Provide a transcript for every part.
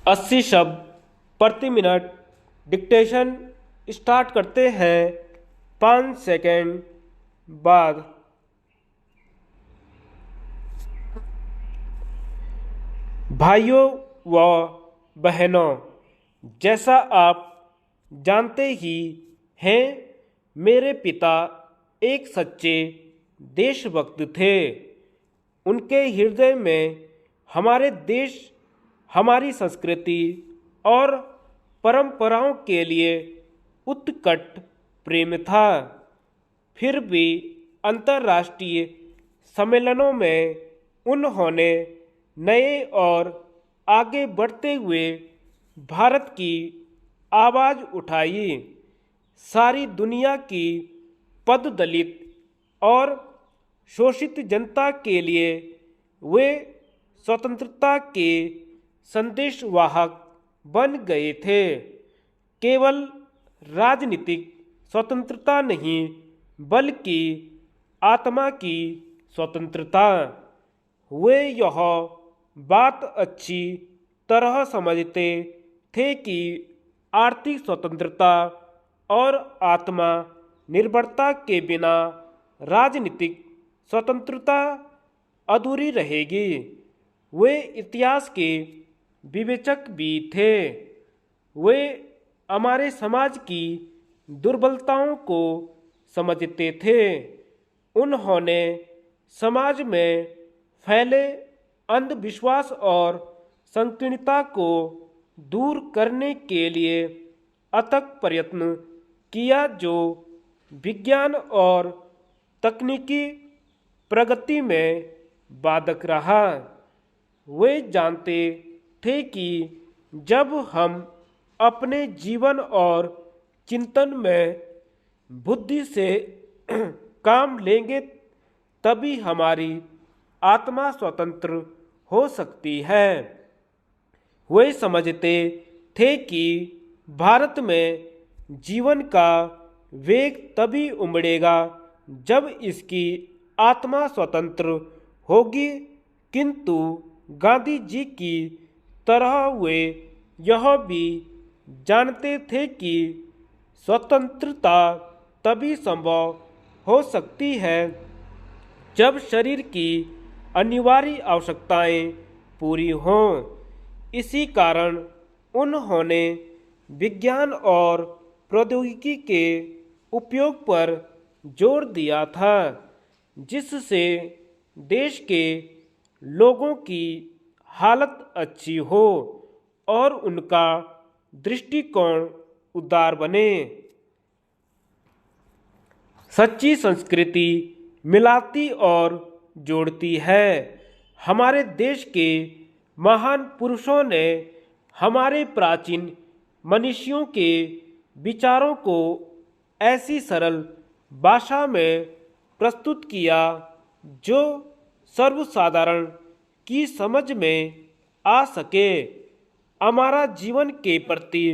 80 शब्द प्रति minute. Dictation start करते हैं 5 सेकंड बाद। भाइयों व बहनों, जैसा आप जानते ही हैं, मेरे पिता एक सच्चे देशभक्त थे। उनके हृदय में हमारे देश, हमारी संस्कृति और परंपराओं के लिए उत्कट प्रेम था। फिर भी अंतर्राष्ट्रीय सम्मेलनों में उन्होंने नए और आगे बढ़ते हुए भारत की आवाज़ उठाई। सारी दुनिया की पददलित और शोषित जनता के लिए वे स्वतंत्रता के संदेशवाहक बन गए थे। केवल राजनीतिक स्वतंत्रता नहीं, बल्कि आत्मा की स्वतंत्रता। वे यह बात अच्छी तरह समझते थे कि आर्थिक स्वतंत्रता और आत्मा निर्भरता के बिना राजनीतिक स्वतंत्रता अधूरी रहेगी। वे इतिहास के विवेचक भी थे। वे हमारे समाज की दुर्बलताओं को समझते थे। उन्होंने समाज में फैले अंधविश्वास और संकीर्णता को दूर करने के लिए अथक प्रयत्न किया, जो विज्ञान और तकनीकी प्रगति में बाधक रहा। वे जानते थे कि जब हम अपने जीवन और चिंतन में बुद्धि से काम लेंगे, तभी हमारी आत्मा स्वतंत्र हो सकती है। वे समझते थे कि भारत में जीवन का वेग तभी उमड़ेगा जब इसकी आत्मा स्वतंत्र होगी। किंतु गांधी जी की तरह वे यह भी जानते थे कि स्वतंत्रता तभी संभव हो सकती है जब शरीर की अनिवार्य आवश्यकताएं पूरी हों। इसी कारण उन्होंने विज्ञान और प्रौद्योगिकी के उपयोग पर जोर दिया था, जिससे देश के लोगों की हालत अच्छी हो और उनका दृष्टिकोण उदार बने। सच्ची संस्कृति मिलाती और जोड़ती है। हमारे देश के महान पुरुषों ने हमारे प्राचीन मनीषियों के विचारों को ऐसी सरल भाषा में प्रस्तुत किया जो सर्वसाधारण की समझ में आ सके। हमारा जीवन के प्रति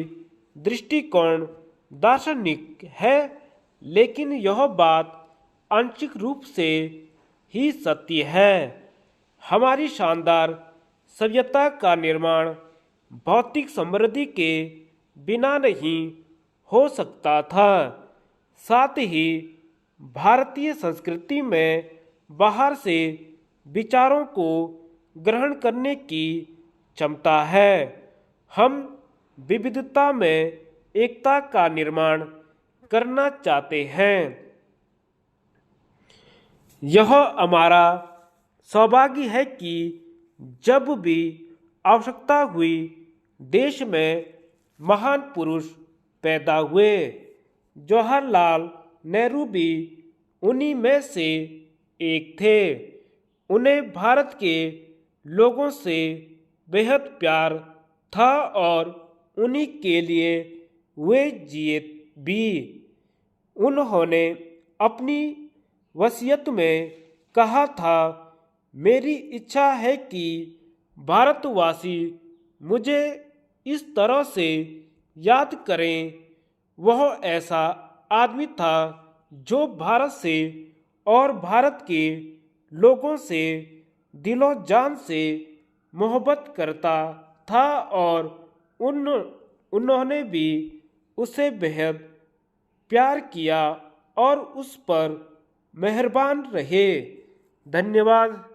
दृष्टिकोण दार्शनिक है, लेकिन यह बात आंशिक रूप से ही सत्य है। हमारी शानदार सभ्यता का निर्माण भौतिक समृद्धि के बिना नहीं हो सकता था। साथ ही भारतीय संस्कृति में बाहर से विचारों को ग्रहण करने की क्षमता है। हम विविधता में एकता का निर्माण करना चाहते हैं। यह हमारा सौभाग्य है कि जब भी आवश्यकता हुई, देश में महान पुरुष पैदा हुए। जवाहरलाल नेहरू भी उन्हीं में से एक थे। उन्हें भारत के लोगों से बेहद प्यार था और उन्हीं के लिए वे जिए भी। उन्होंने अपनी वसीयत में कहा था, मेरी इच्छा है कि भारतवासी मुझे इस तरह से याद करें। वह ऐसा आदमी था जो भारत से और भारत के लोगों से दिलो जान से मोहब्बत करता था और उन्होंने भी उसे बेहद प्यार किया और उस पर मेहरबान रहे। धन्यवाद।